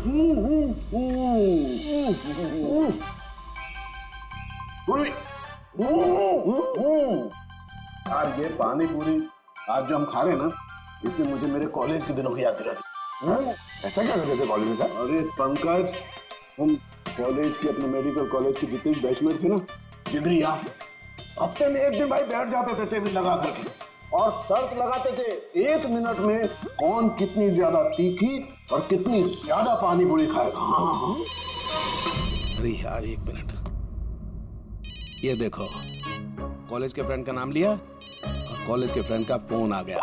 यार ये पानी पूरी आज जो हम खा रहे हैं ना, इसने मुझे मेरे कॉलेज के दिनों की याद दिला दी। ऐसा क्या करते थे कॉलेज में सर? अरे पंकज, हम कॉलेज के अपने मेडिकल कॉलेज के जितने बैचमेट थे ना, जिगरी यार, हफ्ते में एक दिन भाई बैठ जाते थे टेबल लगा करके और शर्त लगाते थे 1 मिनट में कौन कितनी ज्यादा तीखी और कितनी ज्यादा पानी पूरी खाएगा। हाँ। अरे यार 1 मिनट, ये देखो कॉलेज के फ्रेंड का नाम लिया और कॉलेज के फ्रेंड का फोन आ गया।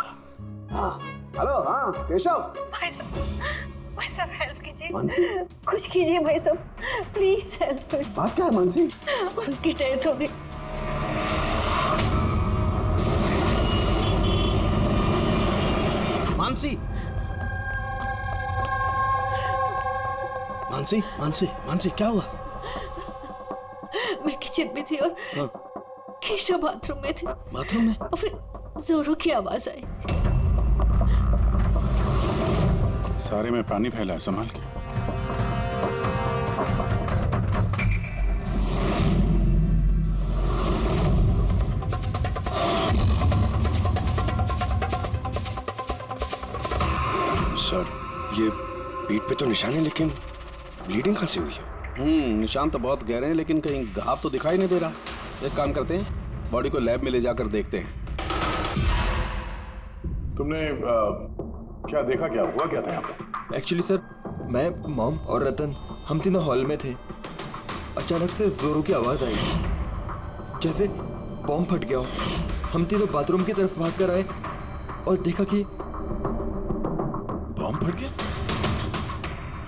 हाँ हेलो, हाँ केशव। भाई साहब हेल्प कीजिए, मानसी, कुछ कीजिए भाई साहब, प्लीज हेल्प। बात क्या है मानसी? उनकी डेथ हो गई। मानसी, मानसी, मानसी, मानसी, क्या हुआ? मैं किचन में थी और केशव बाथरूम में थे। बाथरूम में? और फिर जोरों की आवाज आई। सारे में पानी फैला है, संभाल के। सर ये पीठ पे तो निशान है, लेकिन ब्लीडिंग कहाँ से हुई है? निशान तो बहुत गहरे हैं, लेकिन कहीं घाव तो दिखाई नहीं दे रहा। एक काम करते हैं, बॉडी को लैब में ले जाकर देखते हैं। तुमने क्या देखा, क्या हुआ, क्या था यहाँ पे? एक्चुअली सर, मैं, मॉम और रतन हम तीनों हॉल में थे। अचानक से जोरों की आवाज आई, जैसे बॉम्ब फट गया हो। हम तीनों बाथरूम की तरफ भाग कर आए और देखा कि बॉम्ब फट गया?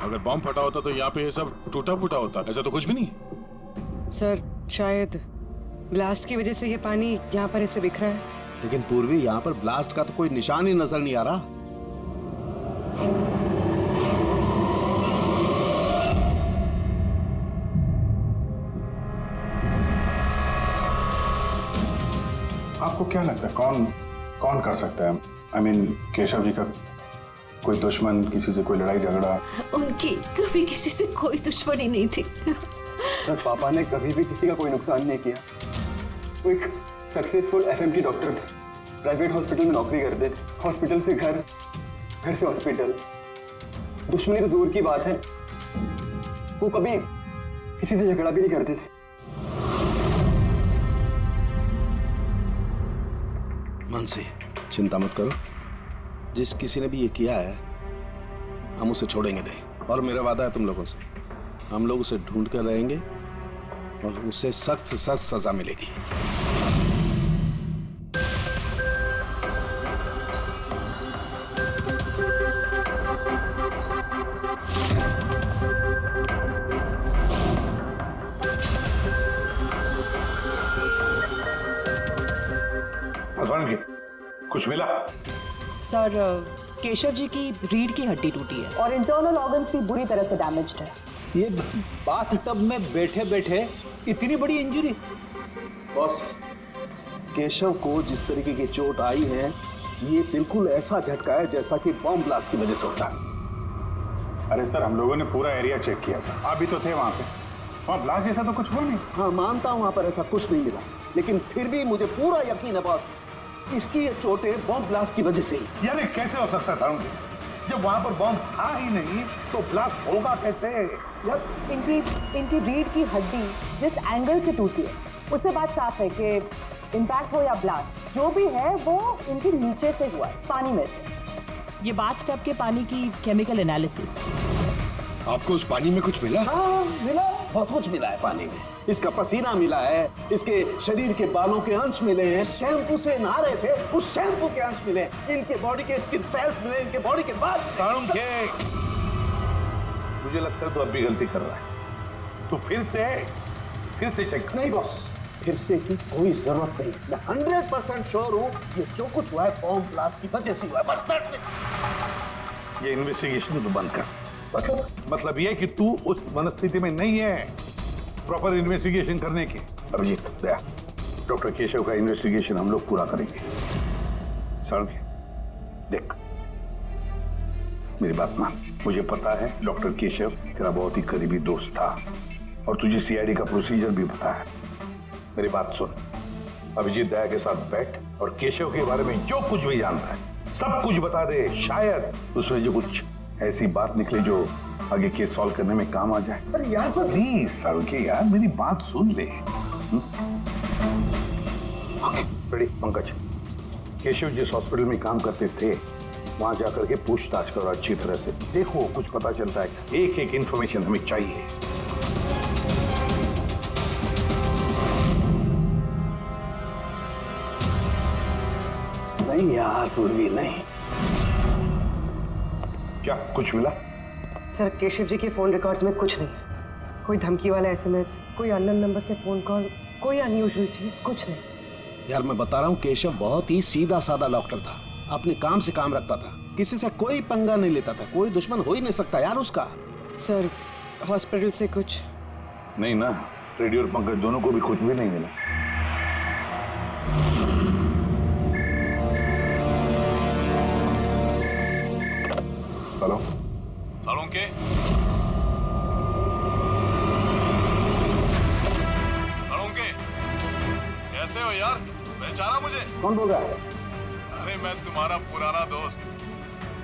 अगर बॉम्ब फटा होता तो यहाँ पे ये सब टूटा फूटा होता, ऐसा तो कुछ भी नहीं। सर शायद ब्लास्ट की वजह से ये पानी यहाँ पर ऐसे बिखरा है। लेकिन पूर्वी, यहाँ पर ब्लास्ट का तो कोई निशान ही नजर नहीं आ रहा। आपको क्या लगता है कौन कर सकता है? I mean, केशव जी का कोई दुश्मन, किसी से कोई लड़ाई झगड़ा? उनकी कभी किसी से कोई दुश्मनी नहीं थी। सर पापा ने कभी भी किसी का कोई नुकसान नहीं किया। वो एक सक्सेसफुल एफएमटी डॉक्टर थे, प्राइवेट हॉस्पिटल में नौकरी करते थे। हॉस्पिटल से घर, घर से हॉस्पिटल। दुश्मनी तो दूर की बात है, वो कभी किसी से झगड़ा भी नहीं करते थे। मानसी, चिंता मत करो, जिस किसी ने भी ये किया है हम उसे छोड़ेंगे नहीं। और मेरा वादा है तुम लोगों से, हम लोग उसे ढूंढ कर रहेंगे और उसे सख्त से सख्त सजा मिलेगी। कुछ मिला? सर केशव जी की रीढ़ की हड्डी टूटी है और इंटरनल ऑर्गन्स भी बुरी तरह से डैमेज्ड है। ये बाथटब में बैठे बैठे इतनी बड़ी इंजरी? बॉस, केशव को जिस तरीके की चोट आई है, ये बिल्कुल ऐसा झटका है जैसा कि बॉम्ब ब्लास्ट की वजह से होता है। अरे सर, हम लोगों ने पूरा एरिया चेक किया था, आप भी तो थे वहाँ पे। वहाँ ब्लास्ट जैसा तो कुछ हुआ नहीं। हाँ मानता हूँ, वहाँ पर ऐसा कुछ नहीं मिला, लेकिन फिर भी मुझे पूरा यकीन है बॉस, इसकी ये चोटें बॉम्ब ब्लास्ट की वजह से ही। यानी कैसे हो सकता था? जब वहाँ पर बॉम्ब था ही नहीं तो ब्लास्ट होगा कैसे? इनकी रीढ़ की हड्डी जिस एंगल से टूटी है, उससे बात साफ है कि इम्पैक्ट हो या ब्लास्ट, जो भी है वो इनके नीचे से हुआ है, पानी में से। ये बाथटब के पानी की केमिकल एनालिसिस। आपको उस पानी में कुछ मिला? हाँ मिला, बहुत कुछ मिला है पानी में। इसका पसीना मिला है, इसके शरीर के बालों के अंश मिले हैं, शैम्पू से नहा रहे थे उस शैम्पू के अंश मिले, इनके बॉडी के स्किन सेल्स मिले, इनके बॉडी के बाद। मुझे लगता है तो अब भी गलती कर रहा है, तो फिर से चेक। नहीं बॉस, फिर से की कोई जरूरत नहीं, मैं 100% श्योर हूँ ये जो कुछ हुआ है बॉम्ब ब्लास्ट की वजह से हुआ है, बस। ये इन्वेस्टिगेशन तो बंद कर। मतलब ये कि तू उस मनस्थिति में नहीं है प्रॉपर इन्वेस्टिगेशन करने की। अभिजीत, दया, डॉक्टर केशव का इन्वेस्टिगेशन हम लोग पूरा करेंगे। सर देख, मेरी बात मान, मुझे पता है डॉक्टर केशव तेरा बहुत ही करीबी दोस्त था और तुझे सीआईडी का प्रोसीजर भी पता है। मेरी बात सुन, अभिजीत दया के साथ बैठ और केशव के बारे में जो कुछ भी जानता है सब कुछ बता दे। शायद उसमें जो कुछ ऐसी बात निकले जो आगे केस सॉल्व करने में काम आ जाए। अरे यार तो प्लीज सारुके यार मेरी बात सुन ले। रेडी पंकज, केशव जिस हॉस्पिटल में काम करते थे वहां जाकर के पूछताछ करो अच्छी तरह से, देखो कुछ पता चलता है। एक एक इंफॉर्मेशन हमें चाहिए। नहीं यार पूर्वी नहीं। क्या कुछ मिला? सर केशव जी के फोन रिकॉर्ड्स में कुछ नहीं, कोई धमकी वाला एसएमएस, कोई अननोन नंबर से फोन कॉल, कोई अनयूजुअल चीज, कुछ नहीं। यार मैं बता रहा हूँ केशव बहुत ही सीधा साधा डॉक्टर था, अपने काम से काम रखता था, किसी से कोई पंगा नहीं लेता था, कोई दुश्मन हो ही नहीं सकता यार उसका। सर हॉस्पिटल से कुछ नहीं ना, रेडी और पंकज दोनों को भी कुछ भी नहीं मिला। हेलो सालुंके, सालुंके कैसे हो यार? पहचाना मुझे? कौन बोल रहा है? अरे मैं तुम्हारा पुराना दोस्त।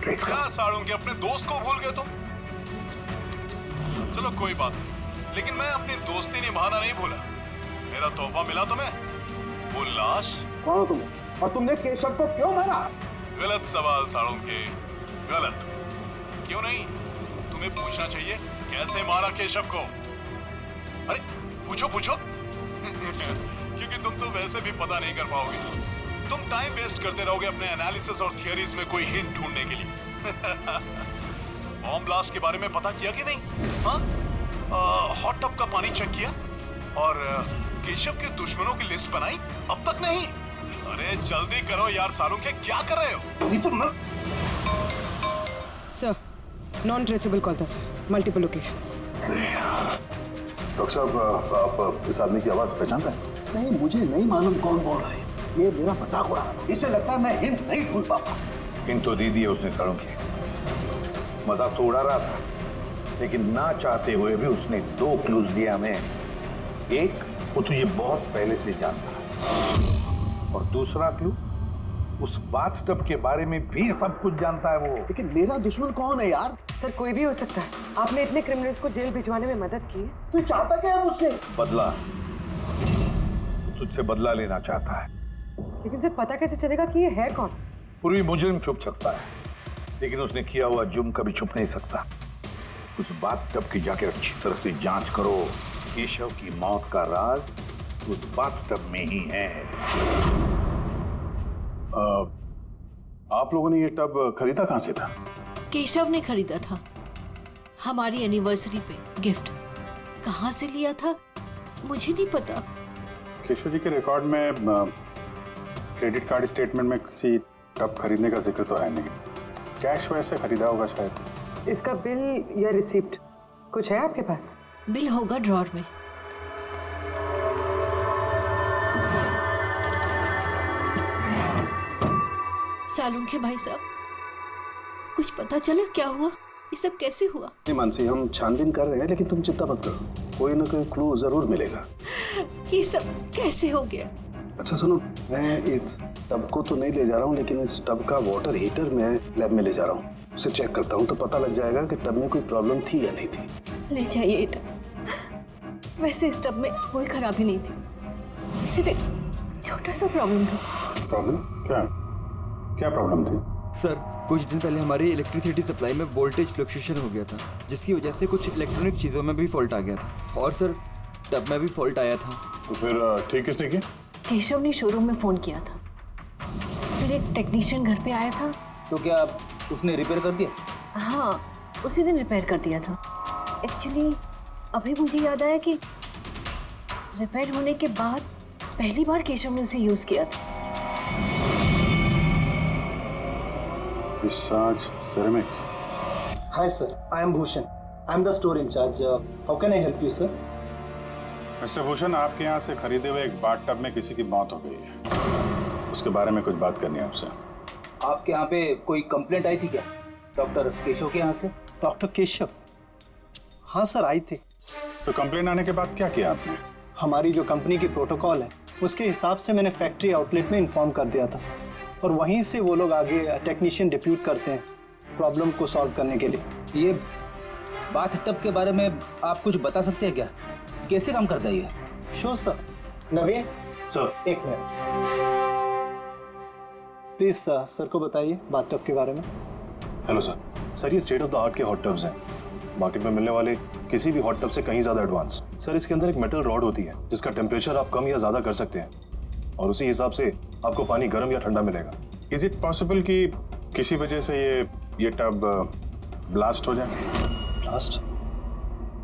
क्या सालुंके अपने दोस्त को भूल गए तुम? चलो कोई बात नहीं, लेकिन मैं अपनी दोस्ती निभाना नहीं भूला। मेरा तोहफा मिला तुम्हें, वो लाश। कौन हो तुम और तुमने केशव को क्यों मारा? गलत सवाल सालुंके, गलत। क्यों नहीं? तुम्हें पूछना चाहिए कैसे मारा केशव को। अरे पूछो पूछो क्योंकि तुम तो वैसे भी पता नहीं कर पाओगे। तुम टाइम वेस्ट करते रहोगे अपने एनालिसिस और थियरीज में कोई हिंट ढूंढने के लिए। बॉम्ब ब्लास्ट के बारे में पता किया कि नहीं? हाँ, हॉट टब का पानी चेक किया और केशव के दुश्मनों की लिस्ट बनाई? अब तक नहीं? अरे जल्दी करो यार सालुंके, क्या कर रहे हो? ये तो मैं सर नॉन ट्रेसेबल कॉल था सर, मल्टीपल लोकेशंस। डॉक्टर साहब आप इस आदमी की आवाज पहचानते हैं? नहीं, मुझे नहीं मालूम कौन बोल रहा है। ये मेरा मजाक उड़ा रहा है। इससे लगता है मैं हिंट नहीं ढूंढ पाता। हिंट तो दे दिया उसने सालुंके, मजाक तो उड़ा रहा था, लेकिन ना चाहते हुए भी उसने 2 क्लूज दिया हमें। एक, वो तुझे बहुत पहले से जानता है और दूसरा क्लू, उस बाथटब के बारे में भी सब कुछ जानता है वो। लेकिन मेरा दुश्मन कौन है यार? सर कोई भी हो सकता है, आपने इतने क्रिमिनल्स को जेल भिजवाने में मदद की है। तू चाहता क्या है मुझसे? बदला, तुझसे बदला लेना चाहता है। लेकिन सर पता कैसे चलेगा कि ये है कौन? पूर्वी मुजरिम छुप सकता है, लेकिन उसने किया हुआ जुर्म कभी छुप नहीं सकता। उस बाथटब की जाके अच्छी तरह से जांच करो। केशव की मौत का राज उस बाथटब में ही है। आप लोगों ने ये टब खरीदा कहाँ से था? केशव ने खरीदा था हमारी एनिवर्सरी पे गिफ्ट। कहाँ से लिया था मुझे नहीं पता। केशव जी के रिकॉर्ड में क्रेडिट कार्ड स्टेटमेंट में किसी टब खरीदने का जिक्र तो है नहीं। कैश वैसे खरीदा होगा शायद। इसका बिल या रिसिप्ट कुछ है आपके पास? बिल होगा ड्रॉर में। सालुंके भाई साहब, कुछ पता चला क्या हुआ? ये सब कैसे हुआ? नहीं मानसी, हम छानबीन कर रहे हैं, लेकिन तुम चिंता मत करो, कोई ना कोई क्लू जरूर मिलेगा। ये सब कैसे हो गया? अच्छा सुनो, मैं इस टब को तो नहीं ले जा रहा हूँ, लेकिन इस टब का वाटर हीटर मैं लैब में ले जा रहा हूँ। उसे चेक करता हूँ तो पता लग जाएगा कि टब में कोई प्रॉब्लम थी या नहीं थी। ले जाइए ये टब। वैसे इस टब में कोई खराबी नहीं थी, सिर्फ एक छोटा सा प्रॉब्लम था। प्रॉब्लम? क्या क्या प्रॉब्लम थी? सर कुछ दिन पहले हमारी इलेक्ट्रिसिटी सप्लाई में वोल्टेज फ्लक्चुएशन हो गया था, जिसकी वजह से कुछ इलेक्ट्रॉनिक चीज़ों में भी फॉल्ट आ गया था। और सर टब में भी फॉल्ट आया था। तो फिर ठीक किसने किया? केशव ने शोरूम में फोन किया था, फिर एक टेक्नीशियन घर पे आया था। तो क्या उसने रिपेयर कर दिया? हाँ, उसी दिन रिपेयर कर दिया था। एक्चुअली अभी मुझे याद आया कि रिपेयर होने के बाद पहली बार केशव ने उसे यूज किया था। Visaj Ceramics. Hi sir, I am Bhushan. I am the store in charge. How can I help you, sir? Mister Bhushan, आपके यहाँ से खरीदे हुए एक बाथटब में किसी की मौत हो गई है। उसके बारे में कुछ बात करनी है आपसे। आपके यहाँ पे कोई कंप्लेंट आई थी क्या डॉक्टर केशव के यहाँ से? डॉक्टर केशव। हाँ सर, आई थी। तो कंप्लेन आने के बाद क्या किया आपने? हमारी जो कंपनी की प्रोटोकॉल है उसके हिसाब से मैंने फैक्ट्री आउटलेट में इन्फॉर्म कर दिया था और वहीं से वो लोग आगे टेक्नीशियन डिप्यूट करते हैं प्रॉब्लम को सॉल्व करने के लिए। ये बाथ टब के बारे में आप कुछ बता सकते हैं क्या? कैसे काम करता है ये? Sure sir. नवीन सर, एक मिनट प्लीज सर को बताइए बाथ टब के बारे में। Hello sir. सर, ये स्टेट ऑफ द आर्ट के हॉट टब्स हैं, मार्केट में मिलने वाले किसी भी हॉट टब से कहीं ज़्यादा एडवांस। सर, इसके अंदर एक मेटल रॉड होती है जिसका टेम्परेचर आप कम या ज़्यादा कर सकते हैं और उसी हिसाब से आपको पानी गर्म या ठंडा मिलेगा। इज इट पॉसिबल कि किसी वजह से ये टब ब्लास्ट हो जाए? ब्लास्ट?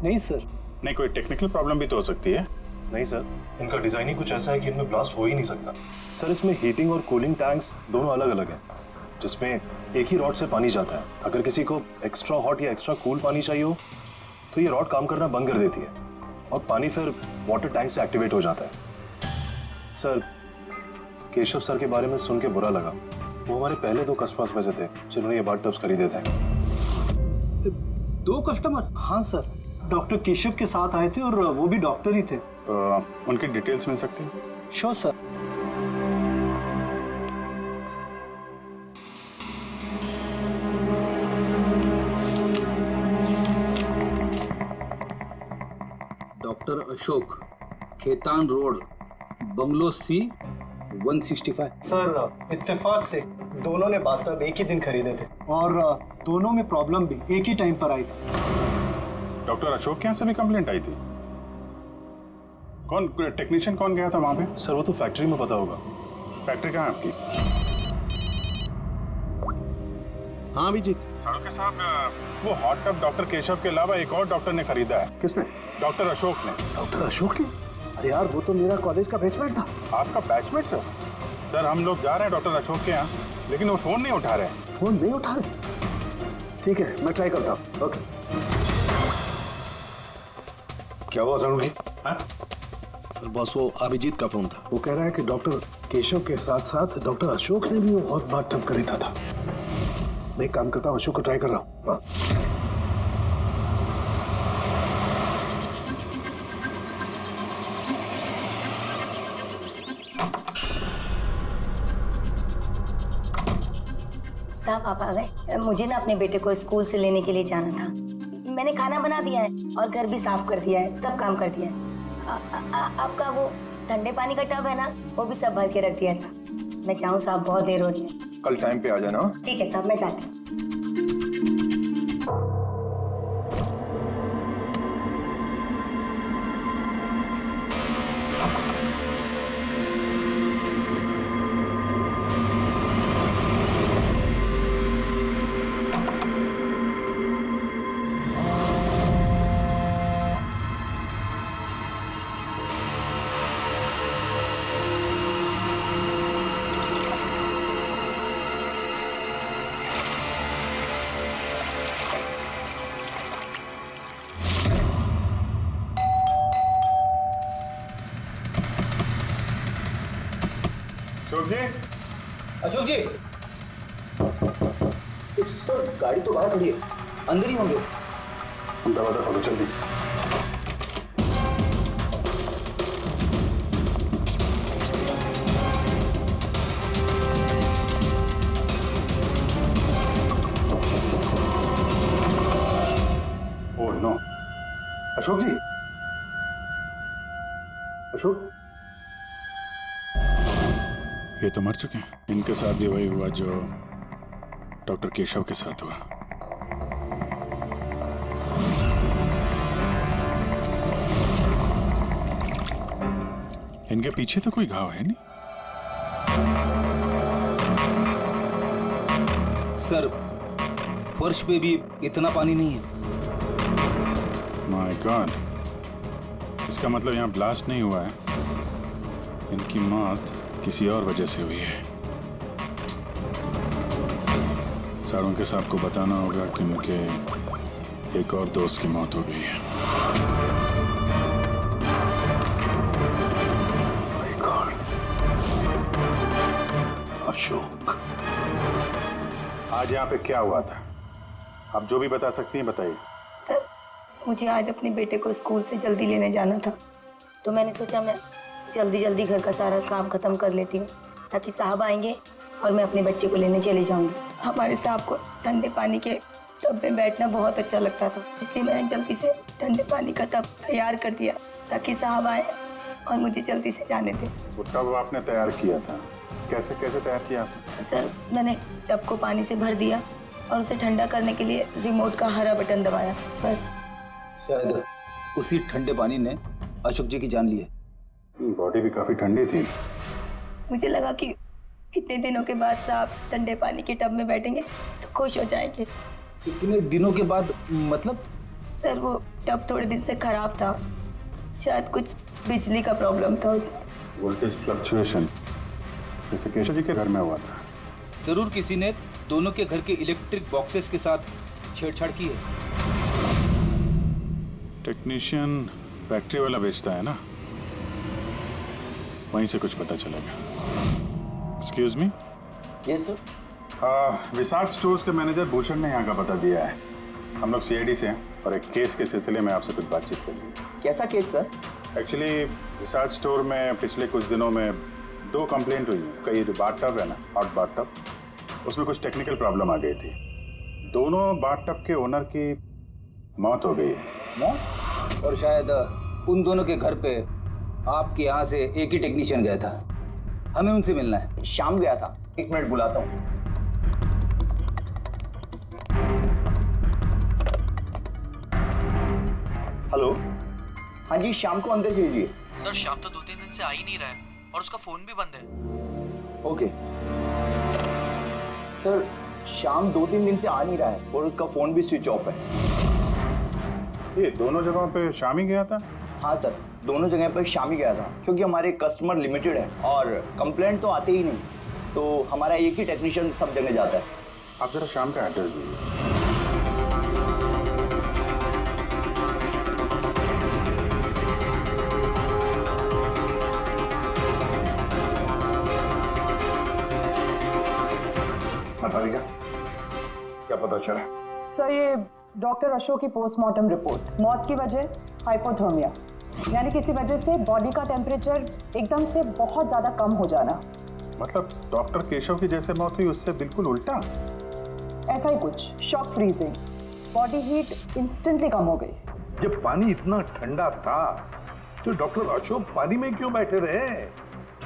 नहीं सर। नहीं, कोई टेक्निकल प्रॉब्लम भी तो हो सकती है। नहीं सर, इनका डिज़ाइन ही कुछ ऐसा है कि इनमें ब्लास्ट हो ही नहीं सकता। सर, इसमें हीटिंग और कूलिंग टैंक्स दोनों अलग अलग हैं, जिसमें एक ही रॉड से पानी जाता है। अगर किसी को एक्स्ट्रा हॉट या एक्स्ट्रा कूल पानी चाहिए हो तो ये रॉड काम करना बंद कर देती है और पानी फिर वाटर टैंक से एक्टिवेट हो जाता है। सर, केशव सर के बारे में सुन के बुरा लगा। वो हमारे पहले 2 कस्टमर्स में से थे जिन्होंने ये बाथ टब्स खरीदे थे। 2 कस्टमर? हाँ सर, डॉक्टर केशव के साथ आए थे और वो भी डॉक्टर ही थे। उनकी डिटेल्स मिल सकती है? Sure sir. Doctor Ashok, Khetan road, bungalow C 165। Sir, इत्तेफाक से दोनों ने बाथटब एक ही दिन खरीदे थे और दोनों में प्रॉब्लम भी एक ही टाइम पर आई थी। डॉक्टर अशोक के यहाँ से भी कंप्लेंट आई थी? कौन टेक्नीशियन कौन गया था वहाँ पे? सर, वो तो फैक्ट्री में पता होगा। फैक्ट्री कहाँ है आपकी? हाँ अभिजीत। साड़ू साहब, वो हॉट टब डॉक्टर केशव के अलावा एक और डॉक्टर ने खरीदा है। किसने? डॉक्टर अशोक ने। डॉक्टर अशोक ने? अरे यार, वो तो मेरा कॉलेज का बैचमेट था। आपका बैचमेट सर? सर, हम लोग जा रहे हैं डॉक्टर अशोक के यहाँ, लेकिन वो फोन नहीं उठा रहे। फोन नहीं उठा रहे? ठीक है, मैं ट्राई करता हूँ। ओके। क्या हुआ साड़ू जी? बस वो अभिजीत का फोन था। वो कह रहा है कि डॉक्टर केशव के साथ साथ डॉक्टर अशोक ने भी वो बहुत बात टब खरीदा था। मैं एक काम करता हूँ, अशोक को ट्राई कर रहा हूँ। साहब, आप आ गए? मुझे ना अपने बेटे को स्कूल से लेने के लिए जाना था। मैंने खाना बना दिया है और घर भी साफ कर दिया है, सब काम कर दिया है। आपका वो ठंडे पानी का टब है ना, वो भी सब भर के रख दिया है साहब। मैं चाहूँ साहब, बहुत देर हो रही है। कल टाइम पे आ जाना। ठीक है साहब, मैं जाती हूँ। अशोक जी, सर गाड़ी तो बाहर खड़ी है, अंदर ही होंगे। दरवाजा खोलो जल्दी। Oh no. अशोक जी, अशोक, ये तो मर चुके हैं। इनके साथ भी वही हुआ जो डॉक्टर केशव के साथ हुआ। इनके पीछे तो कोई घाव है नहीं? सर, फर्श पे भी इतना पानी नहीं है। माय गॉड, इसका मतलब यहाँ ब्लास्ट नहीं हुआ है, इनकी मौत किसी और वजह से हुई है। सारों के साहब को बताना होगा कि उनके एक और दोस्त की मौत हो गई है। अशोक, आज यहाँ पे क्या हुआ था? आप जो भी बता सकती हैं बताइए। सर, मुझे आज अपने बेटे को स्कूल से जल्दी लेने जाना था, तो मैंने सोचा मैं जल्दी जल्दी घर का सारा काम खत्म कर लेती हूँ ताकि साहब आएंगे और मैं अपने बच्चे को लेने चली जाऊंगी। हमारे साहब को ठंडे पानी के टब में बैठना बहुत अच्छा लगता था, इसलिए मैंने जल्दी से ठंडे पानी का टब तैयार कर दिया ताकि साहब आए और मुझे जल्दी से जाने दें। वो टब आपने तैयार किया था, कैसे कैसे तैयार किया आपने? सर, मैंने टब को पानी से भर दिया और उसे ठंडा करने के लिए रिमोट का हरा बटन दबाया, बस। शायद उसी ठंडे पानी ने अशोक जी की जान ली है। बॉडी भी काफी ठंडी थी। मुझे लगा कि इतने दिनों के बाद साहब ठंडे पानी के टब में बैठेंगे तो खुश हो जाएंगे। इतने दिनों के बाद मतलब? सर, वो टब थोड़े दिन से खराब था, शायद कुछ बिजली का प्रॉब्लम था उसमें। वोल्टेज फ्लक्चुएशन जैसे केशव जी के घर में हुआ था। जरूर किसी ने दोनों के घर के इलेक्ट्रिक बॉक्सेस के साथ छेड़छाड़ की है। टेक्नीशियन बैटरी वाला बेचता है ना, वहीं से कुछ पता चलेगा। Excuse me. Yes sir. Vishal stores के मैनेजर भूषण ने यहाँ का पता दिया है। हम लोग सीआईडी से हैं और एक केस के सिलसिले में आपसे कुछ बातचीत करनी है। कैसा केस सर? एक्चुअली विशाल स्टोर में पिछले कुछ दिनों में 2 कंप्लेंट हुई है। कई जो बाथटब है ना, हॉट बाथटब, उसमें कुछ टेक्निकल प्रॉब्लम आ गई थी। दोनों बाथटब के ओनर की मौत हो गई है। मौत? और शायद उन दोनों के घर पे आपके यहाँ से एक ही टेक्नीशियन गया था। हमें उनसे मिलना है। शाम गया था, 1 मिनट बुलाता हूँ। हेलो, हाँ जी, शाम को अंदर भेजिए। सर, शाम तो 2-3 दिन से आ ही नहीं रहा है और उसका फोन भी बंद है। ओके सर, शाम 2-3 दिन से आ नहीं रहा है और उसका फोन भी स्विच ऑफ है। ये दोनों जगहों पे शाम ही गया था? हाँ सर, दोनों जगह पर शाम ही गया था, क्योंकि हमारे कस्टमर लिमिटेड है और कंप्लेंट तो आते ही नहीं, तो हमारा एक ही टेक्नीशियन सब जगह जाता है। आप जरा शाम का एड्रेस दीजिए। बताइएगा क्या पता चला? सर, ये डॉक्टर अशोक की पोस्टमार्टम रिपोर्ट, मौत की वजह हाइपोथर्मिया, यानी किसी वजह से बॉडी का टेम्परेचर एकदम से बहुत ज्यादा कम हो जाना। मतलब डॉक्टर केशव की जैसे मौत हुई उससे बिल्कुल उल्टा? ऐसा ही कुछ, shock freezing, body heat instantly कम हो गई। जब पानी इतना ठंडा था तो डॉक्टर अशोक पानी में क्यों बैठे रहे,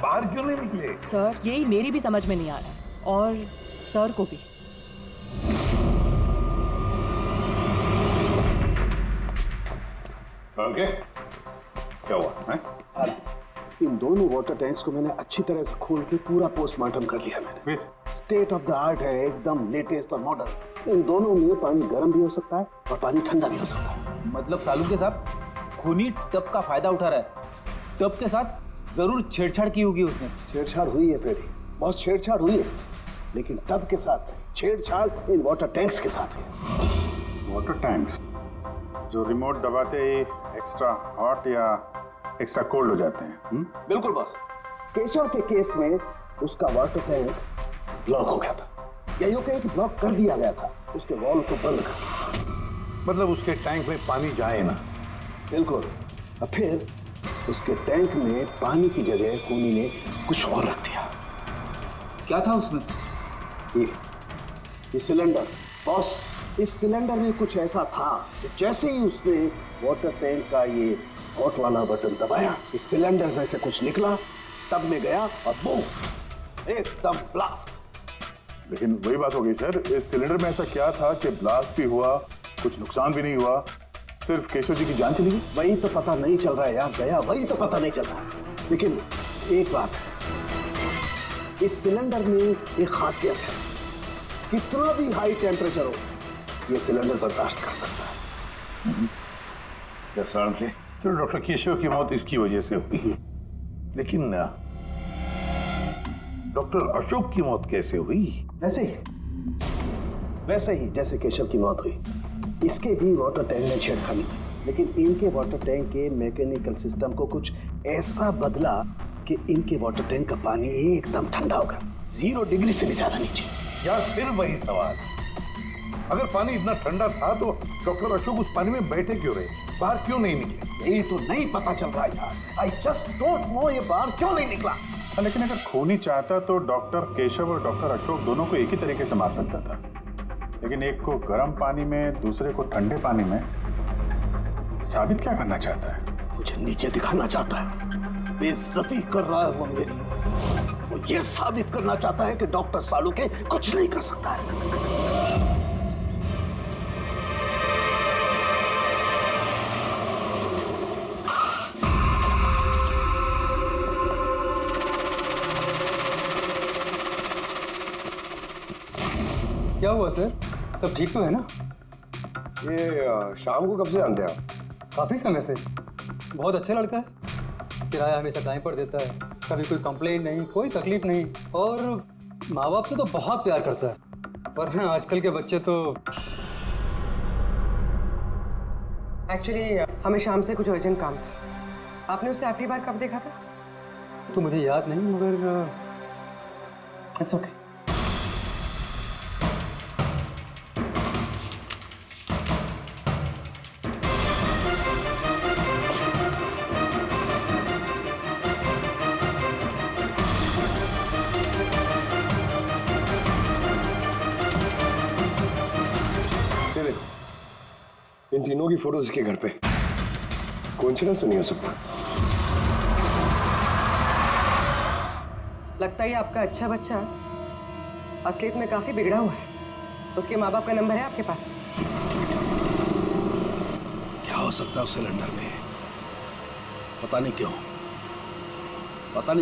बाहर क्यों नहीं निकले? सर, यही मेरी भी समझ में नहीं आ रहा है और सर को भी। ओके, क्या हुआ है? इन दोनों वाटर टैंक्स को मैंने अच्छी तरह से खोल के पूरा पोस्टमार्टम कर लिया मैंने। स्टेट ऑफ द आर्ट है, एकदम लेटेस्ट और मॉडर्न। इन दोनों में पानी गर्म भी हो सकता है और पानी ठंडा भी हो सकता है। मतलब सालू के साथ खूनी टब का फायदा उठा रहा है। टब के साथ जरूर छेड़छाड़ की होगी उसने। छेड़छाड़ हुई है फ्रेडी, बहुत छेड़छाड़ हुई है, लेकिन टब के साथ छेड़छाड़ इन वाटर टैंक्स के साथ है। वाटर टैंक्स जो रिमोट दबाते ही एक्स्ट्रा हॉट या एक्स्ट्रा कोल्ड हो जाते हैं। बिल्कुल बॉस। केशव के केस में उसका वाटर टैंक ब्लॉक हो गया था, या यूं कहें कि ब्लॉक कर दिया गया था, उसके वॉल को बंद कर। मतलब उसके टैंक में पानी जाए ना? बिल्कुल। और फिर उसके टैंक में पानी की जगह खूनी ने कुछ और रख दिया। क्या था उसमें? ये सिलेंडर बॉस, इस सिलेंडर में कुछ ऐसा था कि जैसे ही उसने वाटर टैंक का ये हॉट वाला बटन दबाया, इस सिलेंडर में से कुछ निकला, टब में गया और बूम, एकदम ब्लास्ट। लेकिन वही बात हो गई सर, इस सिलेंडर में ऐसा क्या था कि ब्लास्ट भी हुआ, कुछ नुकसान भी नहीं हुआ, सिर्फ केशव जी की जान चली गई? वही तो पता नहीं चल रहा है यार दया, वही तो पता नहीं चल रहा है। लेकिन एक बात है, इस सिलेंडर में एक खासियत है, कितना भी हाई टेम्परेचर हो ये सिलेंडर बर्दाश्त कर सकता है। तो डॉक्टर केशव की मौत इसकी वजह से हुई, लेकिन डॉक्टर अशोक की मौत कैसे हुई? वैसे ही जैसे केशव की मौत हुई, इसके भी वाटर टैंक में छेड़खानी थी, लेकिन इनके वाटर टैंक के मैकेनिकल सिस्टम को कुछ ऐसा बदला कि इनके वाटर टैंक का पानी एकदम ठंडा हो गया, 0 डिग्री से भी ज्यादा नीचे। या फिर वही सवाल, अगर पानी इतना ठंडा था तो डॉक्टर अशोक उस पानी में बैठे क्यों रहे, बाहर क्यों नहीं निकले? यही तो नहीं पता चल रहा यार। आई जस्ट डोंट नो ये बाहर क्यों नहीं निकला। लेकिन अगर खूनी चाहता तो डॉक्टर केशव और डॉक्टर अशोक दोनों को एक ही तरीके से मार सकता था, लेकिन एक को गर्म पानी में दूसरे को ठंडे पानी में। साबित क्या करना चाहता है? मुझे नीचे दिखाना चाहता है, बेइज्जती कर रहा है वो मेरी। वो ये साबित करना चाहता है कि डॉक्टर सालुके कुछ नहीं कर सकता है। क्या हुआ सर? सब ठीक तो है ना? ये शाम को कब से जानते हैं आप? काफी समय से। बहुत अच्छा लड़का है, किराया हमेशा टाइम पर देता है, कभी कोई कंप्लेंट नहीं, कोई तकलीफ नहीं, और माँ बाप से तो बहुत प्यार करता है। वरना आजकल के बच्चे तो। एक्चुअली हमें शाम से कुछ अर्जेंट काम था। आपने उसे आखिरी बार कब देखा था? तो मुझे याद नहीं, मगर इट्स ओके। इन तीनों की फोटोज के घर पे। कोइंसिडेंस नहीं हो सकता। लगता है आपका अच्छा बच्चा असलियत में काफी बिगड़ा हुआ है। उसके माँ बाप का नंबर है आपके पास? क्या हो सकता है उस सिलेंडर में? पता नहीं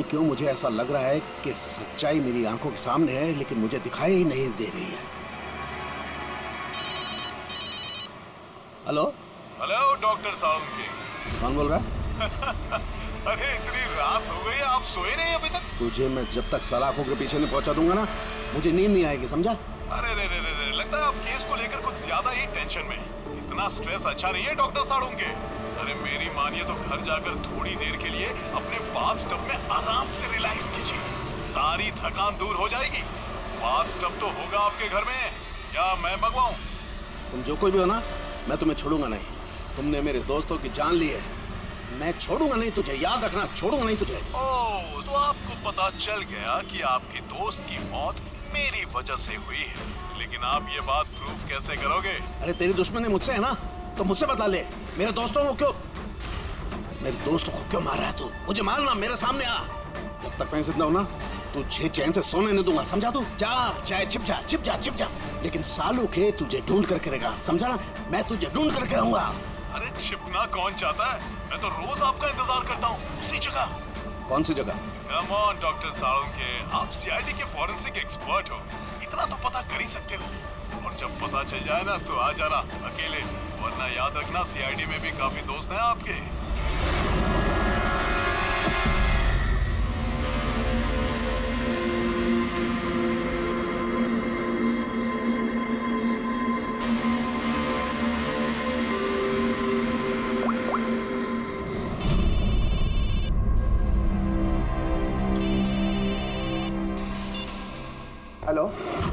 क्यों मुझे ऐसा लग रहा है कि सच्चाई मेरी आंखों के सामने है, लेकिन मुझे दिखाई ही नहीं दे रही है। हेलो हेलो डॉक्टर सालुके। कौन बोल रहा है? अरे इतनी रात हो गई, आप सोए नहीं अभी तक? तुझे मैं जब तक सलाखों के पीछे नहीं पहुंचा दूंगा ना, मुझे नींद नहीं आएगी, समझा? अरे रे रे रे रे, लगता है आप केस को लेकर कुछ ज्यादा ही टेंशन में। इतना स्ट्रेस अच्छा नहीं है डॉक्टर सालुके। अरे मेरी मानिए तो घर जाकर थोड़ी देर के लिए अपने बाथटब में आराम से रिलैक्स कीजिए, सारी थकान दूर हो जाएगी। बाथटब तो होगा आपके घर में, या मैं मंगवाऊं? तुम जो कोई भी हो ना, मैं तुम्हें छोड़ूंगा नहीं। तुमने मेरे दोस्तों की जान ली है, मैं छोड़ूंगा नहीं तुझे, याद रखना, छोड़ूंगा नहीं तुझे। ओह, तो आपको पता चल गया कि आपके दोस्त की मौत मेरी वजह से हुई है, लेकिन आप ये बात प्रूव कैसे करोगे? अरे तेरी दुश्मनी मुझसे है ना, तो मुझसे बता ले। मेरे दोस्तों को क्यों मार रहा है तू? मुझे मारना, मेरे सामने आ। जब तक मैं जिंदा हूं ना, तुझे चैन से सोने नहीं दूंगा, समझा तू? जा, चाहे छिप जा, लेकिन सालुके तुझे ढूंढ कर करेगा, समझा ना? मैं तुझे ढूंढ करके रहूंगा। अरे छिपना कौन चाहता है? मैं तो रोज आपका इंतजार करता हूँ, उसी जगह। कौन सी जगह? कम ऑन डॉक्टर सालुके, आप सीआईडी के फॉरेंसिक एक्सपर्ट हो, इतना तो पता कर ही सकते हो। और जब पता चल जाए ना तो आ जाना अकेले, वरना याद रखना सीआईडी में भी काफी दोस्त हैं आपके।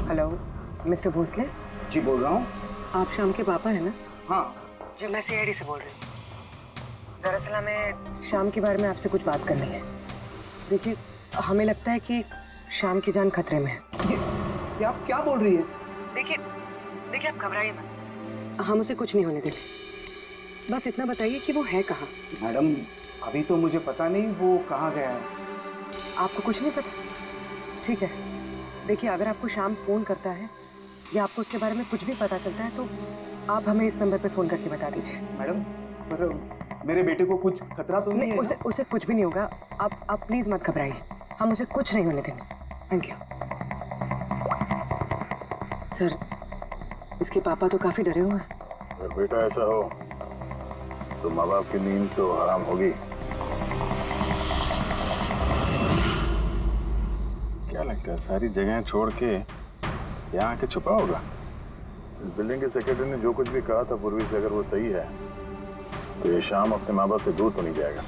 Hello mister Bhosle. जी बोल रहा हूँ। आप शाम के पापा हैं ना? हाँ जी, मैं सीआईडी से बोल रही हूँ। दरअसल हमें शाम के बारे में आपसे कुछ बात करनी है। देखिए, हमें लगता है कि शाम की जान खतरे में है। ये आप क्या बोल रही है? देखिए आप घबराइए मत, हम उसे कुछ नहीं होने देंगे। बस इतना बताइए कि वो है कहाँ? मैडम अभी तो मुझे पता नहीं वो कहाँ गया है। आपको कुछ नहीं पता? ठीक है, देखिए अगर आपको शाम फोन करता है या आपको उसके बारे में कुछ भी पता चलता है तो आप हमें इस नंबर पे फोन करके बता दीजिए। मैडम पर मेरे बेटे को कुछ खतरा तो नहीं है? उसे कुछ भी नहीं होगा। आप प्लीज मत घबराइए, हम उसे कुछ नहीं होने देंगे। Thank you sir. इसके पापा तो काफी डरे हुए हैं। अगर बेटा ऐसा हो तो माँ बाप की नींद तो हराम होगी। क्या लगता है सारी जगह छोड़ के यहाँ आके छुपा होगा? इस बिल्डिंग के सेक्रेटरी ने जो कुछ भी कहा था पूर्वी से, अगर वो सही है तो ये शाम अपने माँ बाप से दूर तो नहीं जाएगा।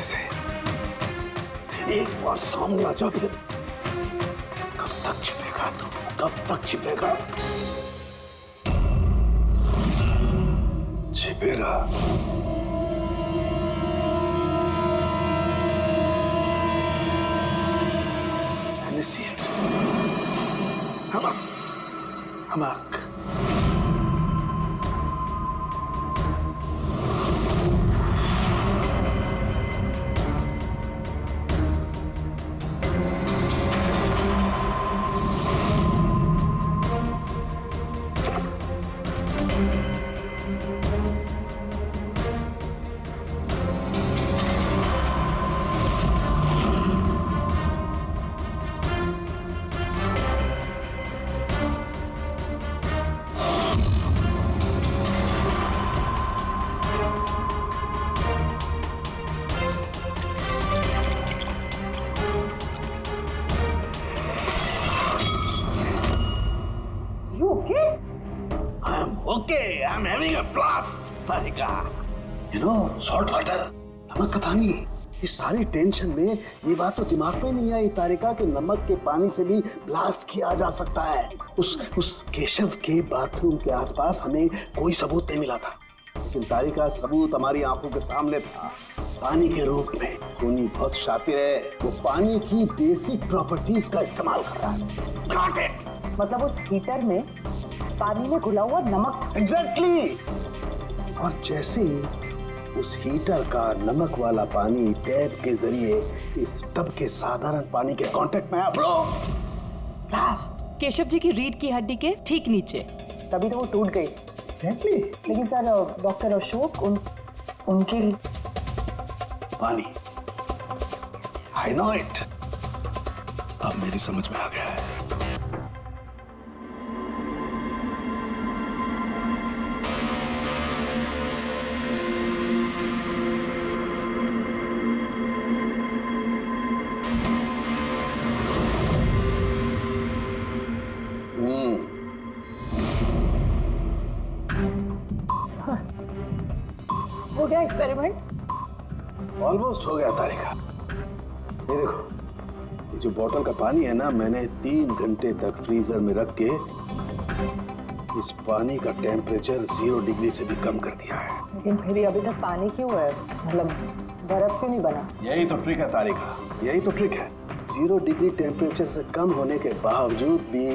से। एक बार सामने आ जा फिर कब तक छिपेगा तू? कब तक छिपेगा? छिपेगा। Hamak. Okay, I'm having a blast, Tarika. You know, salt water, नमक का पानी। इस सारी टेंशन में ये बात तो दिमाग में नहीं आई तारिका कि नमक के पानी से भी ब्लास्ट किया जा सकता है। उस केशव के बाथरूम के आसपास हमें कोई सबूत नहीं मिला था, लेकिन तारिका सबूत हमारी आंखों के सामने था, पानी के रूप में। खूनी बहुत शातिर है, वो पानी की बेसिक प्रॉपर्टीज का इस्तेमाल कर रहा है। Got it? मतलब उस हीटर में पानी में घुला हुआ नमक। एग्जैक्टली। और जैसे ही उस हीटर का नमक वाला पानी टैप के जरिए इस टब के साधारण पानी के कांटेक्ट में आया, ब्लास्ट। केशव जी की रीढ़ की हड्डी के ठीक नीचे। तभी तो वो टूट गई। एग्जैक्टली। लेकिन सर डॉक्टर अशोक उनके पानी, आई नो इट। अब मेरी समझ में आ गया है। हो गया एक्सपेरिमेंट? ऑलमोस्ट हो गया तारिका। ये देखो, ये जो बोतल का पानी है ना, मैंने 3 घंटे तक फ्रीजर में रख के इस पानी का टेम्परेचर 0 डिग्री से भी कम कर दिया है। लेकिन फिर भी अभी तक पानी क्यों है? मतलब बर्फ क्यों नहीं बना? यही तो ट्रिक है तारिका, यही तो ट्रिक है। 0 डिग्री टेम्परेचर से कम होने के बावजूद भी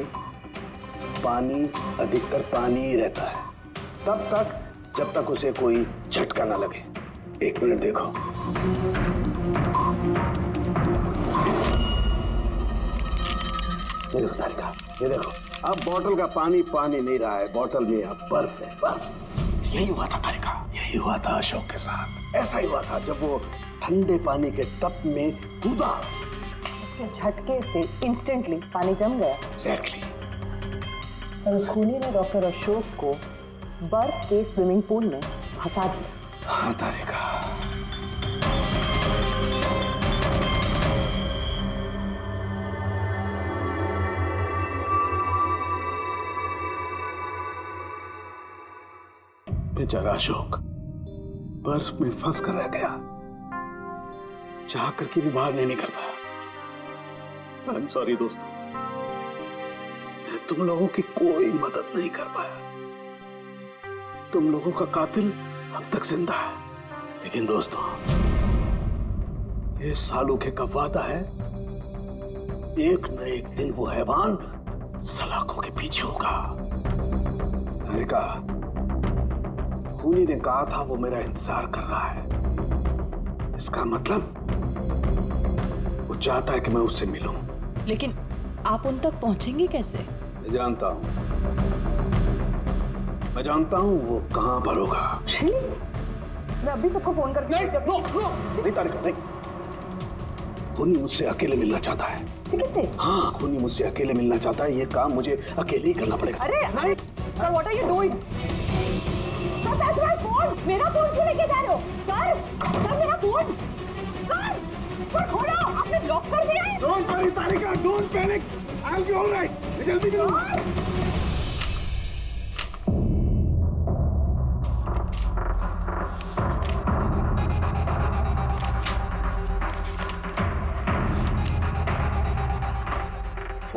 पानी अधिकतर पानी ही रहता है, तब तक जब तक उसे कोई झटका ना लगे। 1 मिनट देखो, ये देखो तारिका, ये देखो, अब बोतल का पानी पानी नहीं रहा है, बोतल में अब बर्फ है, बर्फ। यही हुआ था तारिका, यही हुआ था अशोक के साथ। ऐसा ही हुआ था जब वो ठंडे पानी के टब में कूदा। उसके झटके से इंस्टेंटली पानी जम गया। एग्जैक्टली। और खूनी ने डॉक्टर अशोक को बर्फ के स्विमिंग पूल में फंसा दिया। हाँ तारिका। बेचारा अशोक बर्फ में फंस कर रह गया, चाह करके भी बाहर नहीं निकल पाया। आई एम सॉरी दोस्तों, तुम लोगों की कोई मदद नहीं कर पाया। तुम लोगों का कातिल अब तक जिंदा है, लेकिन दोस्तों ये सालूखे का वादा है, एक न एक दिन वो हैवान सलाखों के पीछे होगा। तारिका, खूनी ने कहा था वो मेरा इंतजार कर रहा है। इसका मतलब वो चाहता है कि मैं उससे मिलूं। लेकिन आप उन तक पहुंचेंगे कैसे? मैं जानता हूं, मैं जानता हूं वो कहां पर होगा। मैं अभी सबको फोन करके नहीं तारिका, नहीं। खूनी मुझसे अकेले मिलना चाहता है। किससे? हाँ, खूनी मुझसे अकेले मिलना चाहता है। ये काम मुझे अकेले ही करना पड़ेगा। अरे नहीं, sir what are you doing? Sir phone, मेरा फोन क्यों लेके जा रहे हो? सर मेरा फोन, सर खोलो, आपने लॉक कर दिया है। Don't worry Tarika, don't panic, I will be alright. जल्दी करो।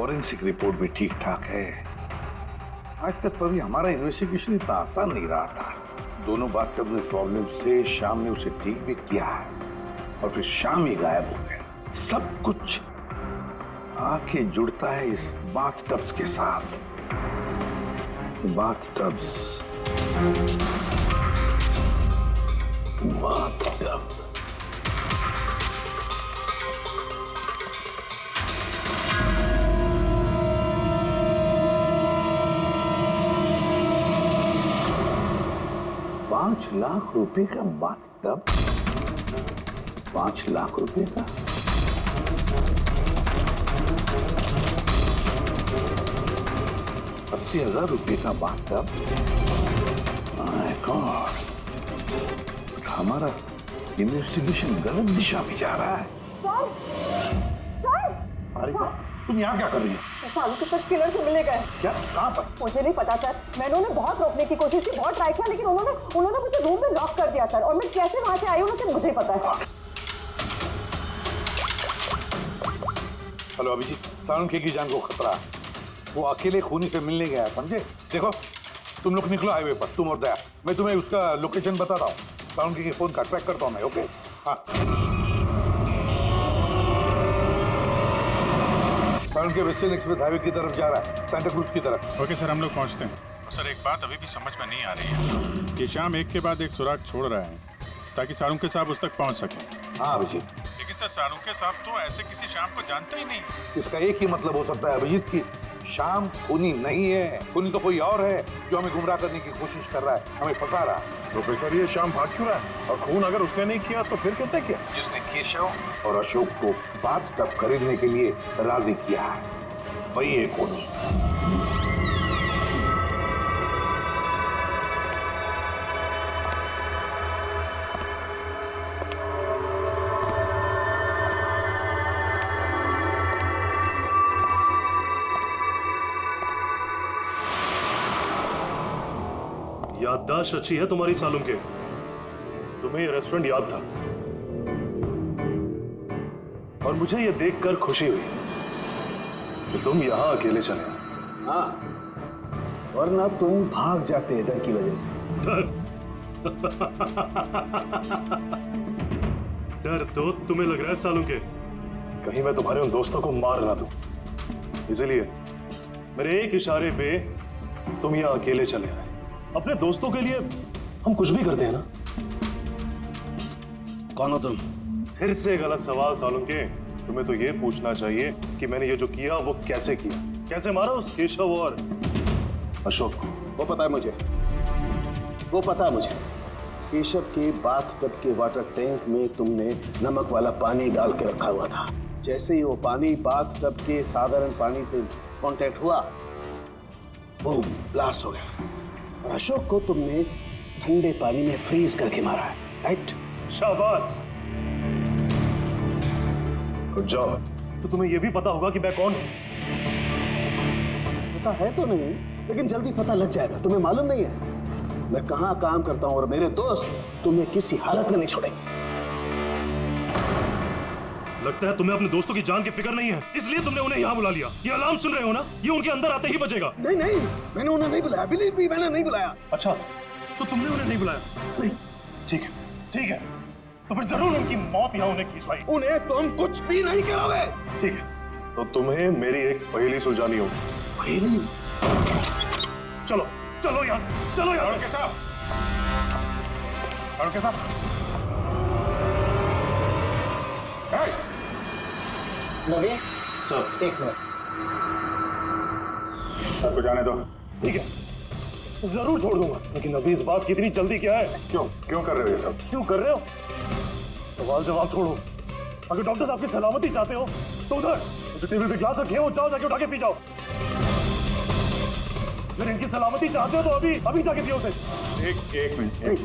फॉरेंसिक रिपोर्ट भी ठीक ठाक है। आज तक कभी हमारा इन्वेस्टिगेशन इतना आसान नहीं रहा था। दोनों बाथटब में प्रॉब्लम से शाम ने उसे ठीक भी किया है और फिर शाम ही गायब हो गया। सब कुछ आके जुड़ता है इस बाथटब्स के साथ। बाथटब्स, बाथटब। ₹5,00,000 का बाथटब, 5 लाख रुपए का। ₹80,000 का बाथटब। माय गॉड, हमारा इन्वेस्टिगेशन गलत दिशा में जा रहा है। अरे तुम यहाँ क्या कर रही हो? सालू के साथ किलर से मिले गए। क्या? कहाँ पर? मुझे नहीं पता सर, मैंने उन्हें बहुत रोकने की कोशिश की, बहुत ट्राई किया, लेकिन उन्होंने मुझे रूम में लॉक कर दिया सर। और मैं कैसे वहां से आई हूँ मुझे ही पता है। हेलो अभिजीत, सालुंखे की जान को खतरा है। वो अकेले खूनी से मिलने गया है, समझे? देखो तुम लोग निकलो हाईवे पर, तुम और दया। मैं तुम्हें उसका लोकेशन बताता हूँ। सालुंखे के फोन का ट्रैक करता हूँ मैं। ओके? हाँ। सालुंखे वेस्टर्न एक्सप्रेस हाईवे की तरफ जा रहा है, सांता क्रूज की तरफ। ओके सर, हम लोग पहुंचते हैं। सर एक बात अभी भी समझ में नहीं आ रही है कि शाम एक के बाद एक सुराग छोड़ रहा है ताकि सालुंखे साहब उस तक पहुंच सके। हाँ अभिजीत, लेकिन सर सालुंखे साहब तो ऐसे किसी शाम को जानते ही नहीं। इसका एक ही मतलब हो सकता है अभिजीत की शाम खूनी नहीं है। खूनी तो कोई और है जो हमें गुमराह करने की कोशिश कर रहा है, हमें फंसा रहा है। प्रोफेसर ये शाम भाग क्यों रहा है? और खून अगर उसने नहीं किया तो फिर किसने किया? जिसने केशव और अशोक को बाथटब खरीदने के लिए राजी किया है, वही है खूनी। याददाश्त अच्छी है तुम्हारी सालुंखे। तुम्हें ये रेस्टोरेंट याद था और मुझे ये देखकर खुशी हुई कि तुम यहां अकेले चले आए। हाँ, वरना तुम भाग जाते डर की वजह से। डर तो तुम्हें लग रहा है सालुंखे, कहीं मैं तुम्हारे उन दोस्तों को मार ना दूं। इसलिए मेरे एक इशारे पे तुम यहां अकेले चले आए। अपने दोस्तों के लिए हम कुछ भी करते हैं ना। कौन हो तुम? फिर से गलत सवाल सालुंखे। तुम्हें तो ये पूछना चाहिए कि मैंने ये जो किया वो कैसे किया, कैसे मारा उस केशव और अशोक को। वो पता है मुझे, वो पता है मुझे। केशव के बाथटब के वाटर टैंक में तुमने नमक वाला पानी डाल के रखा हुआ था। जैसे ही वो पानी बाथटब के साधारण पानी से कांटेक्ट हुआ, बूम, ब्लास्ट हो गया। और अशोक को तुमने ठंडे पानी में फ्रीज करके मारा है, राइट? शाबाश। Good job. तो तुम्हें यह भी पता होगा कि मैं कौन हूं? पता है तो नहीं, लेकिन जल्दी पता लग जाएगा। तुम्हें मालूम नहीं है मैं कहां काम करता हूं और मेरे दोस्त तुम्हें किसी हालत में नहीं छोड़ेंगे। लगता है तुम्हें अपने दोस्तों की जान की फिक्र नहीं है, इसलिए तुमने उन्हें यहाँ बुला लिया। ये अलार्म सुन रहे हो ना? ये उनके अंदर आते ही बजेगा। नहीं नहीं, मैंने उन्हें नहीं बुलाया। बिलीव मी, मैंने नहीं बुलाया। अच्छा, तो तुमने उन्हें नहीं बुलाया? नहीं। ठीक है, ठीक है। तो फिर जरूर उनकी मौत यहाँ उन्हें खींच लाई। उन्हें तुम कुछ भी नहीं कराओगे। ठीक है, तो तुम्हें मेरी एक पहेली सुलझानी होगी। पहेली? चलो चलो यहाँ से, चलो यहाँ से। साहब, नवीन सर, एक मिनट। सर को जाने दो। ठीक है, जरूर छोड़ दूंगा, लेकिन अभी इस बात की इतनी जल्दी क्या है? क्यों क्यों कर रहे हो ये सब? क्यों कर रहे हो? सवाल जवाब छोड़ो। अगर डॉक्टर साहब की सलामती चाहते हो तो उधर जो टेबल पे ग्लास रखे हो, जाओ जाके उठा के पी जाओ। अगर इनकी सलामती चाहते हो तो अभी अभी जाके पियो उसे। एक मिनट। नहीं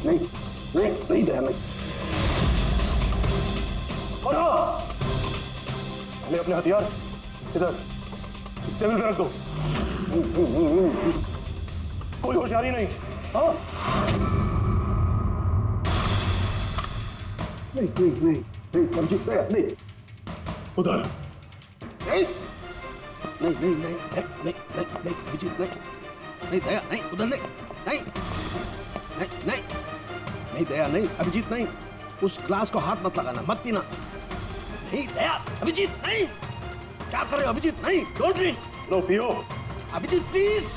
नहीं नहीं नहीं दया नहीं। और हाँ, पहले अपने हथियार इधर इस टेबल पे रख दो। कोई होशियारी नहीं। हाँ, नहीं नहीं नहीं नहीं, समझी? नहीं। उधर नहीं नहीं नहीं नहीं नहीं नहीं अभिजीत नहीं नहीं दया नहीं उधर नहीं नहीं नहीं नहीं नहीं दया नहीं अभिजीत नहीं उस ग्लास को हाथ मत लगाना मत पीना नहीं दया अभिजीत नहीं क्या कर रहे हो अभिजीत नहीं डोंट ड्रिंक लो पियो अभिजीत प्लीज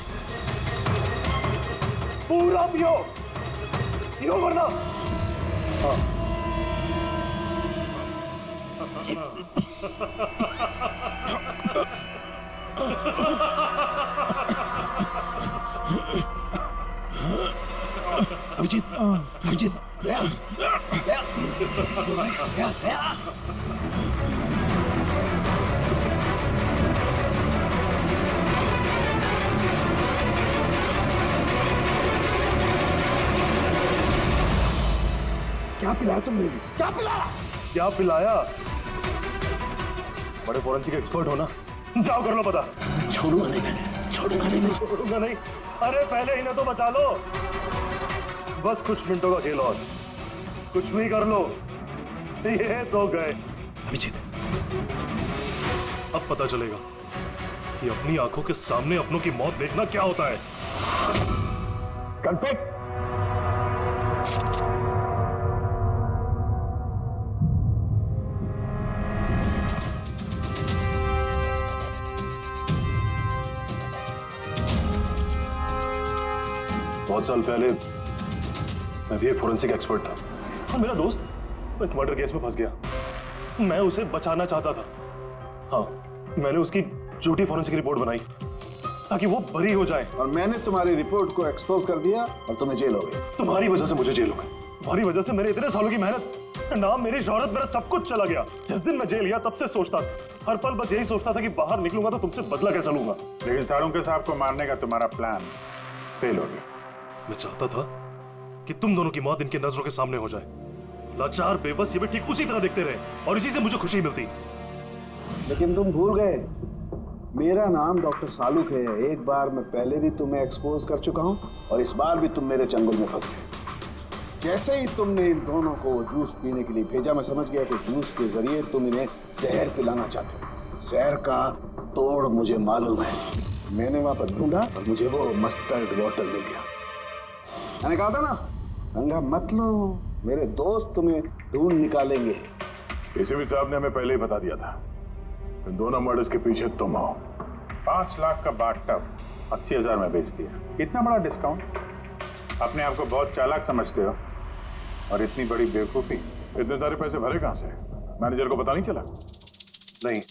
पूरा पियो पियो वरना अभिजीत अभिजीत दया दया दया दया क्या पिलाया तुमने भी क्या पिलाया क्या पिलाया बड़े फॉरेंसिक एक्सपर्ट हो ना जाओ कर लो पता छोड़ूंगा नहीं मैं छोड़ूंगा नहीं अरे पहले इन्हें तो बचा लो बस कुछ मिनटों का खेल और कुछ भी कर लो ये तो गए अभिजीत अब पता चलेगा कि अपनी आंखों के सामने अपनों की मौत देखना क्या होता है कन्फेक्ट बहुत साल पहले मैं भी एक फोरेंसिक एक्सपर्ट था और मेरा दोस्त एक मर्डर केस में फंस गया मैं उसे बचाना चाहता था हाँ मैंने उसकी झूठी फोरेंसिक रिपोर्ट बनाई ताकि वो बरी हो जाए और मैंने तुम्हारी रिपोर्ट को एक्सपोज कर दिया और तुम्हें जेल हो गई तुम्हारी वजह से मुझे जेल हो गई तुम्हारी वजह से मेरे इतने सालों की मेहनत नाम मेरी शोहरत मेरा सब कुछ चला गया जिस दिन मैं जेल गया तब से सोचता हर पल बस यही सोचता था कि बाहर निकलूंगा तो तुमसे बदला कैसे लूंगा लेकिन साळुंके साहब को मारने का तुम्हारा प्लान फेल हो गया मैं चाहता था कि तुम दोनों की मौत इनकी नजरों के सामने हो जाए लाचार बेबस ये भी ठीक उसी तरह देखते रहे और इसी से मुझे खुशी मिलती लेकिन तुम भूल गए मेरा नाम डॉक्टर सालुक है एक बार मैं पहले भी तुम्हें एक्सपोज कर चुका हूं और इस बार भी तुम मेरे चंगुल में फंस गए जैसे ही तुमने इन दोनों को जूस पीने के लिए भेजा मैं समझ गया कि जूस के जरिए तुम इन्हें जहर पिलाना चाहते हो जहर का तोड़ मुझे मालूम है मैंने वहां पर ढूंढा और मुझे वो मस्टर्ड वाटर मिल गया मैंने कहा था ना पंगा मत लो मेरे दोस्त तुम्हें ढूंढ निकालेंगे इसी भी साहब ने हमें पहले ही बता दिया था इन दोनों मर्डर्स के पीछे तुम हो 5 लाख का बाथटब 80,000 में बेच दिया इतना बड़ा डिस्काउंट अपने आप को बहुत चालाक समझते हो और इतनी बड़ी बेवकूफी इतने सारे पैसे भरे कहां से मैनेजर को पता नहीं चला नहीं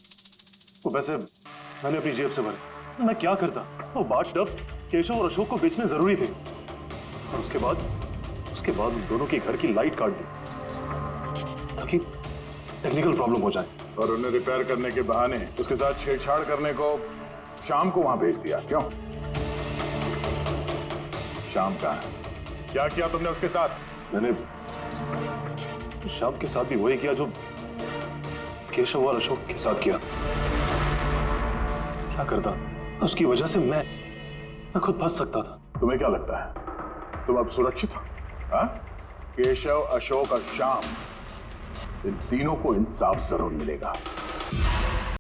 वो पैसे मैंने अपनी जेब से भरे मैं क्या करता वो बाथटब केशव और अशोक को बेचने जरूरी थे और उसके बाद उन दोनों के घर की लाइट काट दी ताकि टेक्निकल प्रॉब्लम हो जाए और उन्हें रिपेयर करने के बहाने उसके साथ छेड़छाड़ करने को शाम को वहां भेज दिया क्यों शाम का क्या किया तुमने उसके साथ मैंने शाम के साथ भी वही किया जो केशव और अशोक के साथ किया क्या करता उसकी वजह से मैं खुद फंस सकता था तुम्हें क्या लगता है तुम अब सुरक्षित हो हाँ? केशव अशोक और श्याम इन तीनों को इंसाफ जरूर मिलेगा